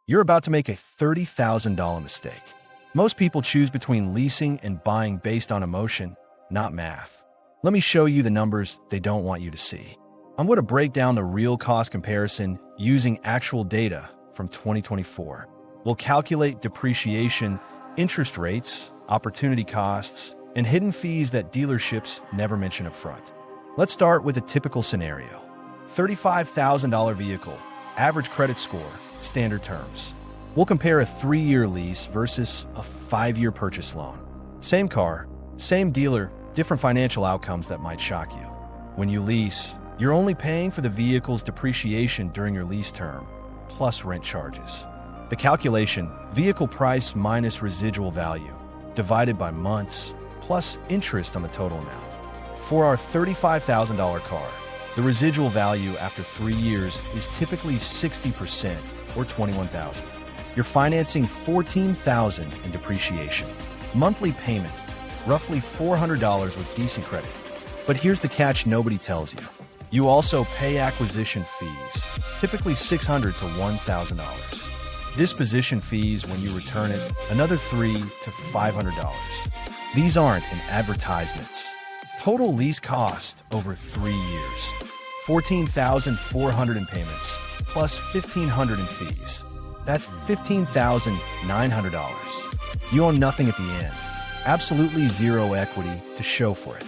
You're about to make a $30,000 mistake. Most people choose between leasing and buying based on emotion, not math. Let me show you the numbers they don't want you to see. I'm going to break down the real cost comparison using actual data from 2024. We'll calculate depreciation, interest rates, opportunity costs, and hidden fees that dealerships never mention up front. Let's start with a typical scenario. $35,000 vehicle, average credit score, standard terms. We'll compare a 3-year lease versus a 5-year purchase loan. Same car, same dealer, different financial outcomes that might shock you. When you lease, you're only paying for the vehicle's depreciation during your lease term, plus rent charges. The calculation, vehicle price minus residual value, divided by months, plus interest on the total amount. For our $35,000 car, the residual value after 3 years is typically 60% or $21,000. You're financing $14,000 in depreciation. Monthly payment, roughly $400 with decent credit. But here's the catch nobody tells you. You also pay acquisition fees, typically $600 to $1,000. Disposition fees when you return it, another $300 to $500. These aren't in advertisements. Total lease cost over 3 years. $14,400 in payments, plus $1,500 in fees. That's $15,900. You own nothing at the end. Absolutely zero equity to show for it.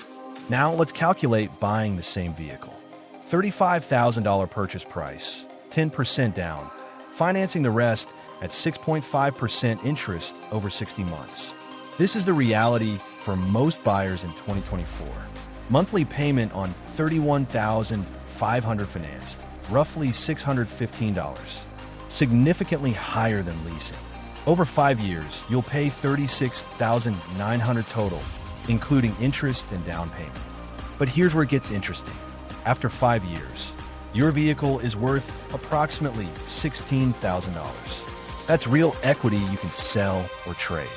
Now let's calculate buying the same vehicle. $35,000 purchase price, 10% down, financing the rest at 6.5% interest over 60 months. This is the reality for most buyers in 2024. Monthly payment on $31,500 financed, roughly $615, significantly higher than leasing. Over 5 years, you'll pay $36,900 total, including interest and down payment. But here's where it gets interesting. After 5 years, your vehicle is worth approximately $16,000. That's real equity you can sell or trade.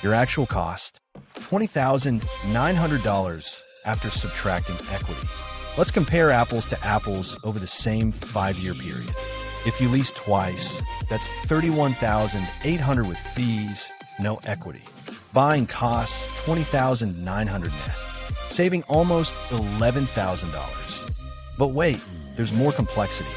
Your actual cost, $20,900 after subtracting equity. Let's compare apples to apples over the same 5-year period. If you lease twice, that's $31,800 with fees, no equity. Buying costs $20,900 net, saving almost $11,000. But wait, there's more complexity.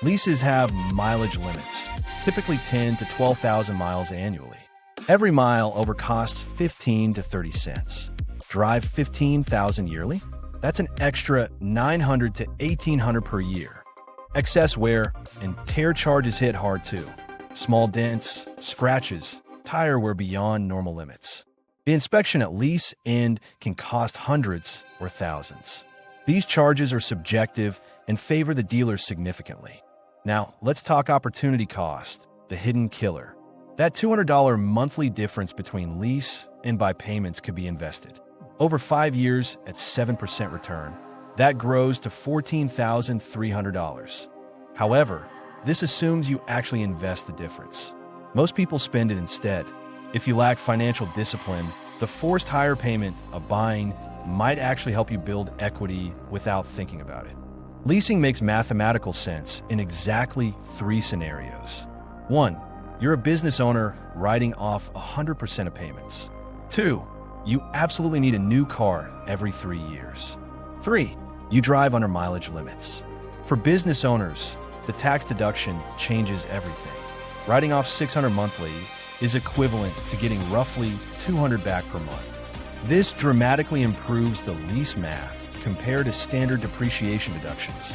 Leases have mileage limits, typically 10 to 12,000 miles annually. Every mile over costs 15 to 30 cents. Drive 15,000 yearly? That's an extra $900 to $1,800 per year. Excess wear and tear charges hit hard too. Small dents, scratches, tire wear beyond normal limits. The inspection at lease end can cost hundreds or thousands. These charges are subjective and favor the dealer significantly. Now, let's talk opportunity cost, the hidden killer. That $200 monthly difference between lease and buy payments could be invested. Over 5 years at 7% return, that grows to $14,300. However, this assumes you actually invest the difference. Most people spend it instead. If you lack financial discipline, the forced higher payment of buying might actually help you build equity without thinking about it. Leasing makes mathematical sense in exactly 3 scenarios. 1. You're a business owner writing off 100% of payments. 2. You absolutely need a new car every 3 years. 3. You drive under mileage limits. For business owners, the tax deduction changes everything. Writing off $600 monthly is equivalent to getting roughly $200 back per month. This dramatically improves the lease math compared to standard depreciation deductions.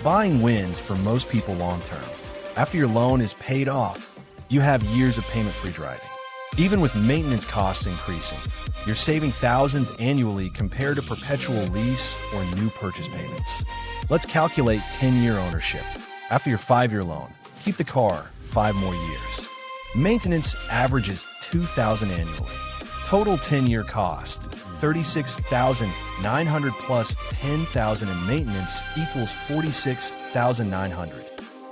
Buying wins for most people long term. After your loan is paid off, you have years of payment-free driving. Even with maintenance costs increasing, you're saving thousands annually compared to perpetual lease or new purchase payments. Let's calculate 10-year ownership. After your 5-year loan, keep the car 5 more years. Maintenance averages $2,000 annually. Total 10-year cost, $36,900 plus $10,000 in maintenance equals $46,900.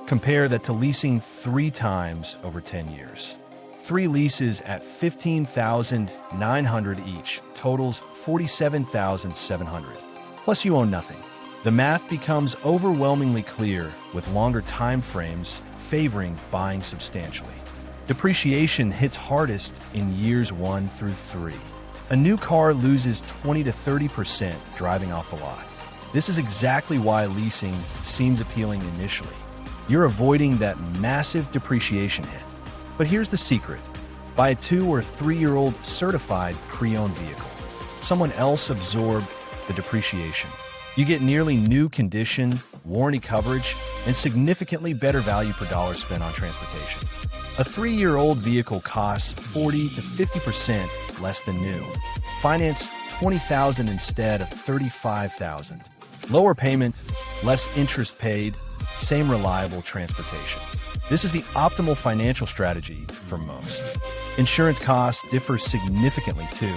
Compare that to leasing 3 times over 10 years. 3 leases at $15,900 each totals $47,700. Plus you own nothing. The math becomes overwhelmingly clear with longer time frames, favoring buying substantially. Depreciation hits hardest in years 1 through 3. A new car loses 20 to 30% driving off the lot. This is exactly why leasing seems appealing initially. You're avoiding that massive depreciation hit. But here's the secret. Buy a 2 or 3-year-old certified pre-owned vehicle. Someone else absorbed the depreciation. You get nearly new condition, warranty coverage, and significantly better value per dollar spent on transportation. A 3-year-old vehicle costs 40 to 50% less than new. Finance $20,000 instead of $35,000. Lower payment, less interest paid, same reliable transportation. This is the optimal financial strategy for most. Insurance costs differ significantly too.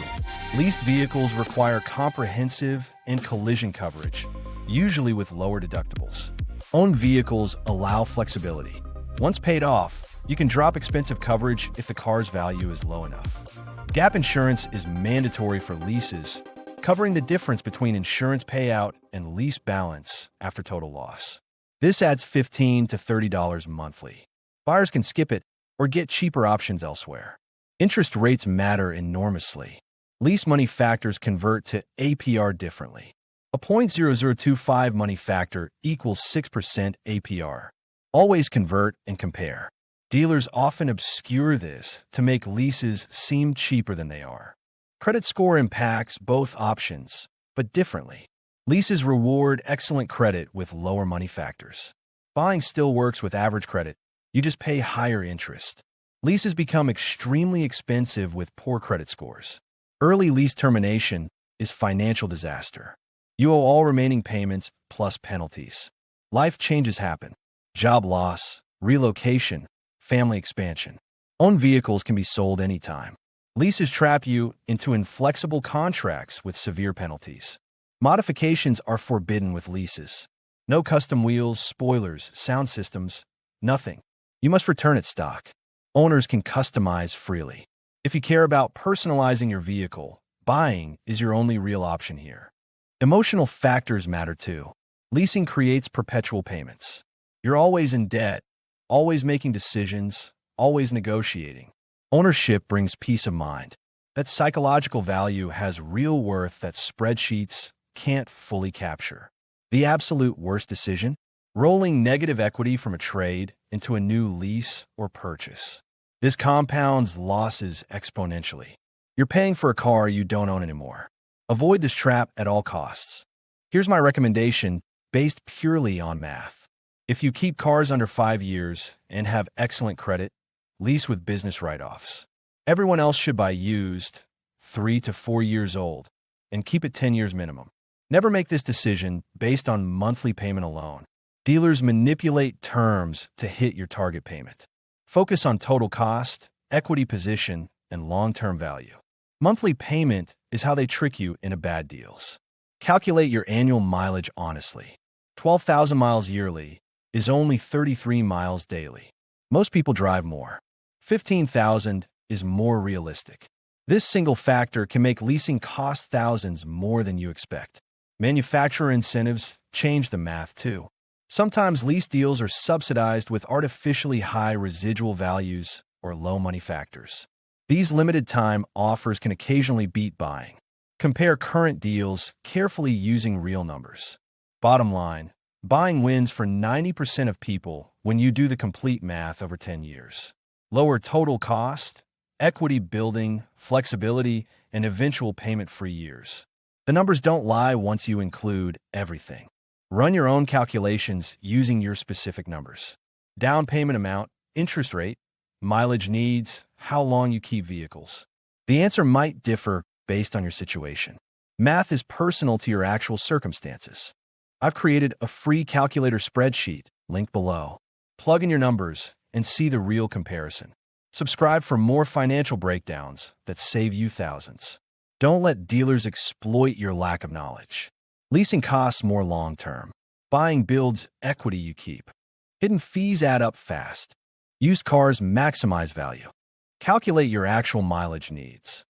Leased vehicles require comprehensive and collision coverage, usually with lower deductibles. Owned vehicles allow flexibility. Once paid off, you can drop expensive coverage if the car's value is low enough. Gap insurance is mandatory for leases, covering the difference between insurance payout and lease balance after total loss. This adds $15 to $30 monthly. Buyers can skip it or get cheaper options elsewhere. Interest rates matter enormously. Lease money factors convert to APR differently. A 0.0025 money factor equals 6% APR. Always convert and compare. Dealers often obscure this to make leases seem cheaper than they are. Credit score impacts both options, but differently. Leases reward excellent credit with lower money factors. Buying still works with average credit. You just pay higher interest. Leases become extremely expensive with poor credit scores. Early lease termination is financial disaster. You owe all remaining payments plus penalties. Life changes happen. Job loss, relocation, family expansion. Owned vehicles can be sold anytime. Leases trap you into inflexible contracts with severe penalties. Modifications are forbidden with leases. No custom wheels, spoilers, sound systems, nothing. You must return it stock. Owners can customize freely. If you care about personalizing your vehicle, buying is your only real option here. Emotional factors matter too. Leasing creates perpetual payments. You're always in debt, always making decisions, always negotiating. Ownership brings peace of mind. That psychological value has real worth that spreadsheets can't fully capture. The absolute worst decision? Rolling negative equity from a trade into a new lease or purchase. This compounds losses exponentially. You're paying for a car you don't own anymore. Avoid this trap at all costs. Here's my recommendation based purely on math. If you keep cars under 5 years and have excellent credit, lease with business write-offs. Everyone else should buy used, 3 to 4 years old, and keep it 10 years minimum. Never make this decision based on monthly payment alone. Dealers manipulate terms to hit your target payment. Focus on total cost, equity position, and long-term value. Monthly payment is how they trick you into bad deals. Calculate your annual mileage honestly. 12,000 miles yearly is only 33 miles daily. Most people drive more. 15,000 is more realistic. This single factor can make leasing cost thousands more than you expect. Manufacturer incentives change the math too. Sometimes lease deals are subsidized with artificially high residual values or low money factors. These limited-time offers can occasionally beat buying. Compare current deals carefully using real numbers. Bottom line, buying wins for 90% of people when you do the complete math over 10 years. Lower total cost, equity building, flexibility, and eventual payment-free years. The numbers don't lie once you include everything. Run your own calculations using your specific numbers. Down payment amount, interest rate, mileage needs, how long you keep vehicles. The answer might differ based on your situation. Math is personal to your actual circumstances. I've created a free calculator spreadsheet, linked below. Plug in your numbers and see the real comparison. Subscribe for more financial breakdowns that save you thousands. Don't let dealers exploit your lack of knowledge. Leasing costs more long-term. Buying builds equity you keep. Hidden fees add up fast. Used cars maximize value. Calculate your actual mileage needs.